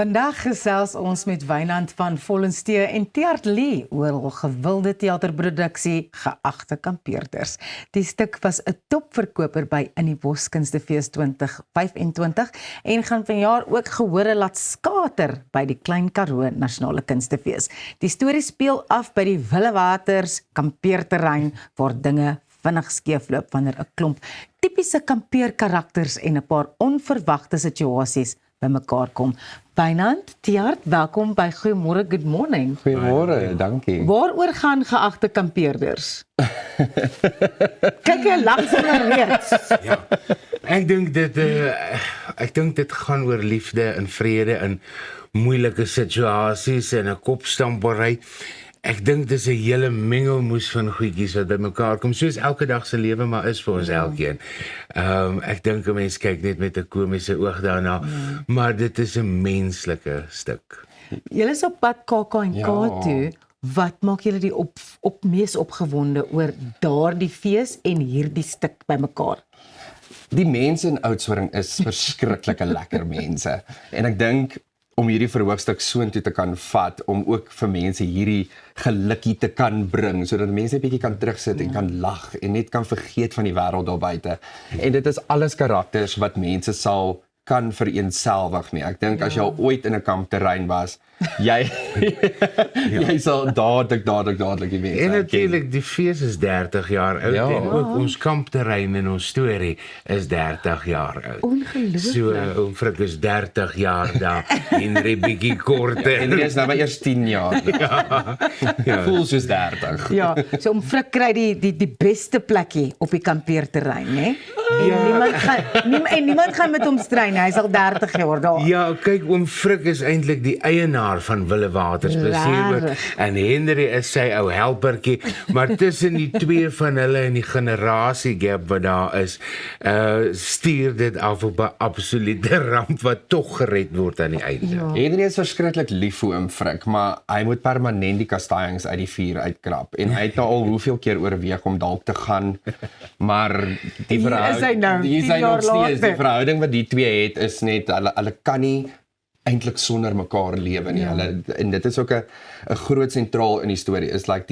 Vandag gesels ons met Wynand van Vollensteeg en Theart Lee oor hul gewilde teaterproduksie Geagte Kampeerders. Die stuk was 'n topverkoper by In die Bos Kunstefees 2025 en gaan vanjaar ook gehore laat skater by die Klein Karoo Nasionale Kunstefees. Die storie speel af by die Willewaters kampeerterrein waar dinge vinnig skeefloop wanneer 'n klomp tipiese kampeerkarakters en 'n paar onverwagte situasies bymekaar kom. Wynand, Theart, welkom by Goeiemôre, good morning. Goeiemôre, dankie. Waaroor gaan Geagte Kampeerders? Kyk jy lag sommer reeds. Ja, ek dink dit gaan oor liefde en vrede in moeilike situasies en 'n kopstampery. Ek dink dis 'n hele mengelmoes van goedjies wat bymekaar kom, soos elke dag se lewe maar is vir ons elkeen. Ek dink 'n mens kyk net met 'n komiese oog daarna, maar dit is 'n menslike stuk. Julle is op pad KAK&K Ja. toe. Wat maak julle die mees opgewonde oor daardie fees en hierdie stuk bymekaar? Die mense in Oudtshoorn is verskriklike lekker mense. En ek dink om hierdie verhoogstuk soontoe te kan vat, om ook vir mense hierdie gelukkie te kan bring, sodat mense 'n bietjie kan terugsit en kan lag en net kan vergeet van die wêreld daar buite. En dit is alles karakters wat mense sal kan vereenselwig mee. Ek dink as jy al ooit in 'n kampterrein was, jy sal dadelik die mense En herken. natuurlik, die fees is 30 jaar oud Ja. en ook ons kampterrein en ons storie is 30 jaar oud. Ongelooflik. So, oom Frik is 30 jaar daar en bietjie korte. En dit is nou maar eers 10 jaar. Ja. Voel soos 30. Ja, so om Frik kry die beste plekkie op die kampeerterrein, hè? En niemand gaan met hom strei nie. Hy's al 30 jaar daar. Ja, kyk, oom Frik is eintlik die eienaar van Willewaters Plesierboot Rarig. en Henry is sy ou helpertjie, maar tussen die twee van hulle en die generasie gap wat daar is, stuur dit af op 'n absolute ramp wat tog gered word aan die einde. Ja. Henry is verskriklik lief vir oom Frik, maar hy moet permanent die kastanjings uit die vuur uitkrap. En hy het nou al hoeveel keer oorweeg om dalk te gaan, maar die Hier is hy nou, die is 10 hy nog jaar steeds. later. Die verhouding wat die twee het is net, hulle kan nie eintlik sonder mekaar lewe nie. Ja. En dit is ook 'n groot sentraal in die storie, is like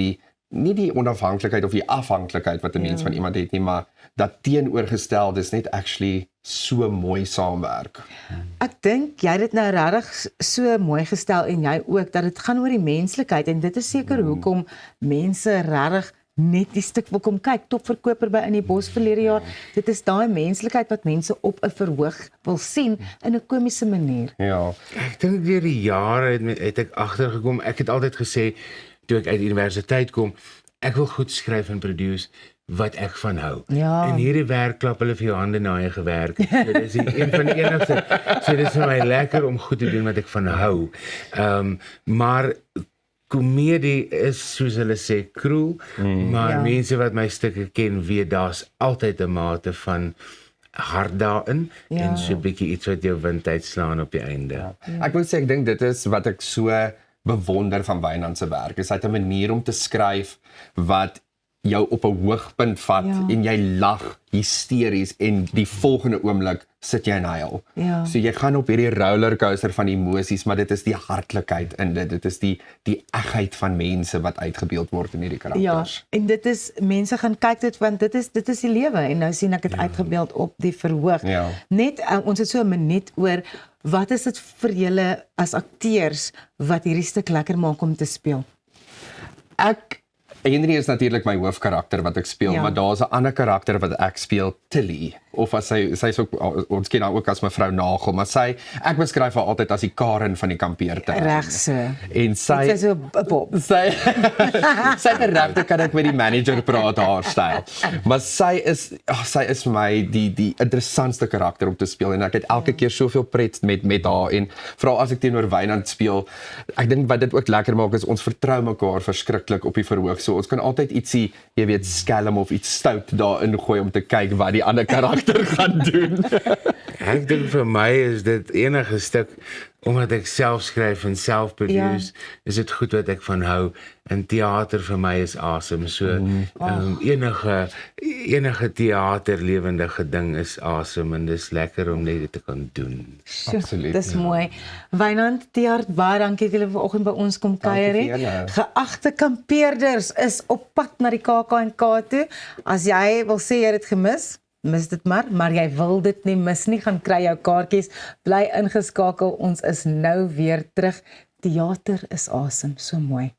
nie die onafhanklikheid of die afhanklikheid wat 'n mens van iemand het nie, maar dat teenoorgestelde is net actually so mooi saamwerk. Ek dink jy het dit nou regtig so mooi gestel en jy ook, dat dit gaan oor die menslikheid en dit is seker hoekom mense regtig net die stuk wil kom kyk. Topverkoper by In die Bos verlede jaar. Dit is daai menslikheid wat mense op 'n verhoog wil sien in 'n komiese manier. Ja. Ek dink deur die jare het ek agtergekom, ek het altyd gesê, toe ek uit die universiteit kom, ek wil goed skryf en produce wat ek van hou. Ja. En hierdie werk klap hulle vir jou hande na jy gewerk het. So dis een van die enigste. So dis vir my lekker om goed te doen wat ek van hou. Maar komedie is, soos hulle sê, cruel, maar Ja. mense wat my stukke ken weet daar's altyd 'n mate van hart daarin en so 'n bietjie iets wat jou wind uitslaan op die einde. Ek moet sê, ek dink dit is wat ek so bewonder van Wynand se werk. Is hy het 'n manier om te skryf wat jou op 'n hoogtepunt vat en jy lag hysteries en die volgende oomblik sit jy in huil. Ja. So jy gaan op hierdie rollercoaster van emosies, maar dit is die hartlikheid in dit. Dit is die egheid van mense wat uitgebeeld word in hierdie Ja, karakters. en dit is, mense gaan kyk dit, want dit is die lewe, en nou sien ek dit uitgebeeld op die verhoog. Ja. Net, ons het so 'n minuut oor, wat is dit vir julle as akteurs, wat hierdie stuk lekker maak om te speel? Henry is natuurlik my hoofkarakter wat ek speel, Ja. maar daar's 'n ander karakter wat ek speel, Tilly, of as sy's ook, ons ken haar ook as mevrou Nagel, maar ek beskryf haar altyd as die Karen van die kampeerterrein. Reg so. En sy Dit is so 'n pop. sy regte kan ek met die manager praat haar styl. Maar sy is vir my die interessantste karakter om te speel en ek het elke keer soveel pret met haar en veral as ek teenoor Wynand speel. Ek dink wat dit ook lekker maak is ons vertrou mekaar verskriklik op die verhoog. So ons kan altyd ietsie, jy weet, skelm of iets stout daarin gooi om te kyk wat die ander karakter gaan doen. Ek dink vir my is dit enige stuk omdat ek self skryf en self produce, is dit goed wat ek van hou. En teater vir my is awesome. So enige teater lewendige ding is awesome en dis lekker om net dit te kan doen. Absoluut, Dis mooi. Wynand Tiaart, baie dankie dat julle vanoggend by ons kom kuier vir julle. het. Geagte kampeerders is op pad na die KAK&K toe. As jy wil sê jy het dit gemis, mis dit maar jy wil dit nie mis nie, gaan kry jou kaartjies, bly ingeskakel, ons is nou weer terug. Theater is awesome, so mooi.